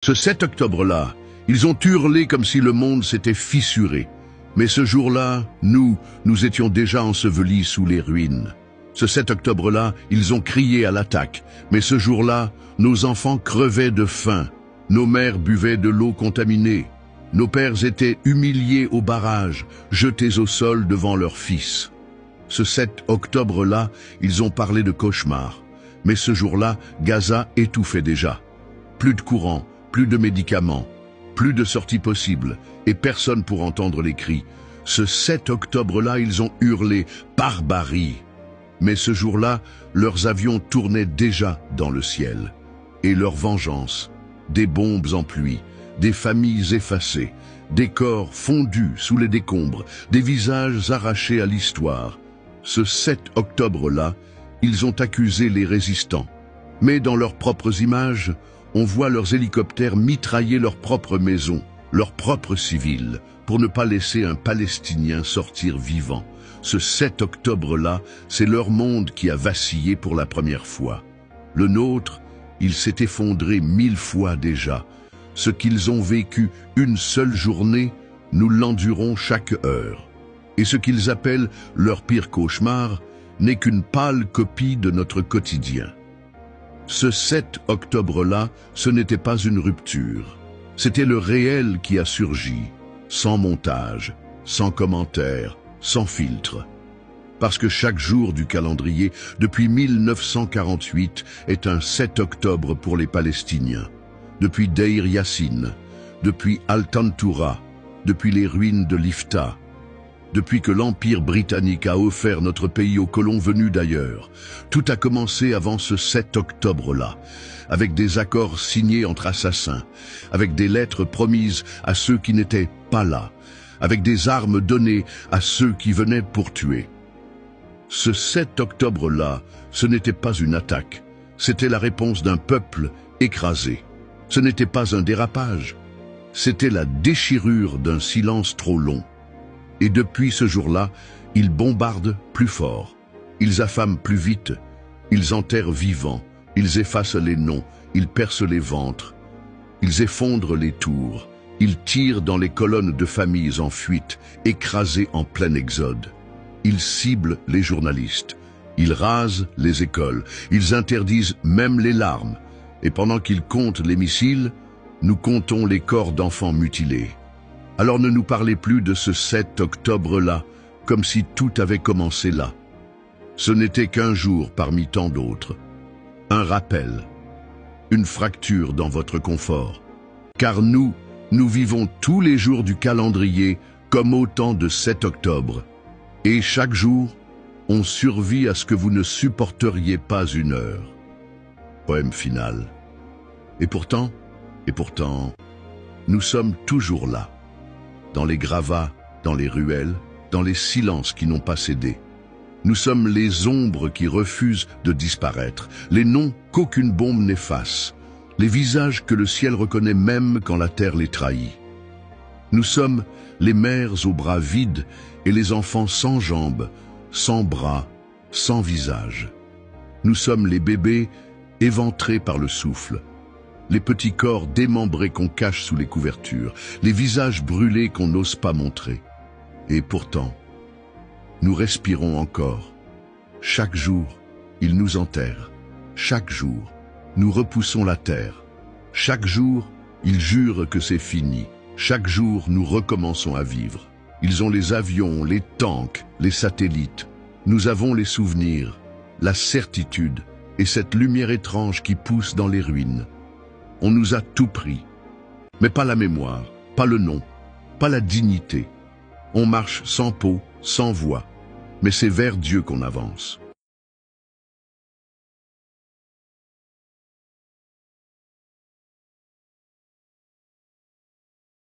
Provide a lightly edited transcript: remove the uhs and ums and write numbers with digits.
Ce 7 octobre-là, ils ont hurlé comme si le monde s'était fissuré. Mais ce jour-là, nous étions déjà ensevelis sous les ruines. Ce 7 octobre-là, ils ont crié à l'attaque. Mais ce jour-là, nos enfants crevaient de faim. Nos mères buvaient de l'eau contaminée. Nos pères étaient humiliés au barrage, jetés au sol devant leurs fils. Ce 7 octobre-là, ils ont parlé de cauchemar. Mais ce jour-là, Gaza étouffait déjà. Plus de courant, plus de médicaments, plus de sorties possibles, et personne pour entendre les cris. Ce 7 octobre-là, ils ont hurlé « barbarie ». Mais ce jour-là, leurs avions tournaient déjà dans le ciel. Et leur vengeance, des bombes en pluie, des familles effacées, des corps fondus sous les décombres, des visages arrachés à l'histoire. Ce 7 octobre-là, ils ont accusé les résistants. Mais dans leurs propres images, on voit leurs hélicoptères mitrailler leurs propres maisons, leurs propres civils, pour ne pas laisser un Palestinien sortir vivant. Ce 7 octobre-là, c'est leur monde qui a vacillé pour la première fois. Le nôtre, il s'est effondré 1000 fois déjà. Ce qu'ils ont vécu une seule journée, nous l'endurons chaque heure. Et ce qu'ils appellent leur pire cauchemar n'est qu'une pâle copie de notre quotidien. Ce 7 octobre-là, ce n'était pas une rupture. C'était le réel qui a surgi, sans montage, sans commentaire, sans filtre. Parce que chaque jour du calendrier, depuis 1948, est un 7 octobre pour les Palestiniens. Depuis Deir Yassin, depuis Al-Tantoura, depuis les ruines de l'Ifta, depuis que l'Empire britannique a offert notre pays aux colons venus d'ailleurs. Tout a commencé avant ce 7 octobre-là, avec des accords signés entre assassins, avec des lettres promises à ceux qui n'étaient pas là, avec des armes données à ceux qui venaient pour tuer. Ce 7 octobre-là, ce n'était pas une attaque, c'était la réponse d'un peuple écrasé. Ce n'était pas un dérapage, c'était la déchirure d'un silence trop long. Et depuis ce jour-là, ils bombardent plus fort, ils affament plus vite, ils enterrent vivants, ils effacent les noms, ils percent les ventres, ils effondrent les tours, ils tirent dans les colonnes de familles en fuite, écrasées en plein exode. Ils ciblent les journalistes, ils rasent les écoles, ils interdisent même les larmes. Et pendant qu'ils comptent les missiles, nous comptons les corps d'enfants mutilés. Alors ne nous parlez plus de ce 7 octobre-là, comme si tout avait commencé là. Ce n'était qu'un jour parmi tant d'autres. Un rappel, une fracture dans votre confort. Car nous vivons tous les jours du calendrier comme autant de 7 octobre. Et chaque jour, on survit à ce que vous ne supporteriez pas une heure. Poème final. Et pourtant, nous sommes toujours là. Dans les gravats, dans les ruelles, dans les silences qui n'ont pas cédé. Nous sommes les ombres qui refusent de disparaître, les noms qu'aucune bombe n'efface, les visages que le ciel reconnaît même quand la terre les trahit. Nous sommes les mères aux bras vides et les enfants sans jambes, sans bras, sans visage. Nous sommes les bébés éventrés par le souffle, les petits corps démembrés qu'on cache sous les couvertures, les visages brûlés qu'on n'ose pas montrer. Et pourtant, nous respirons encore. Chaque jour, ils nous enterrent. Chaque jour, nous repoussons la terre. Chaque jour, ils jurent que c'est fini. Chaque jour, nous recommençons à vivre. Ils ont les avions, les tanks, les satellites. Nous avons les souvenirs, la certitude et cette lumière étrange qui pousse dans les ruines. On nous a tout pris, mais pas la mémoire, pas le nom, pas la dignité. On marche sans peau, sans voix, mais c'est vers Dieu qu'on avance.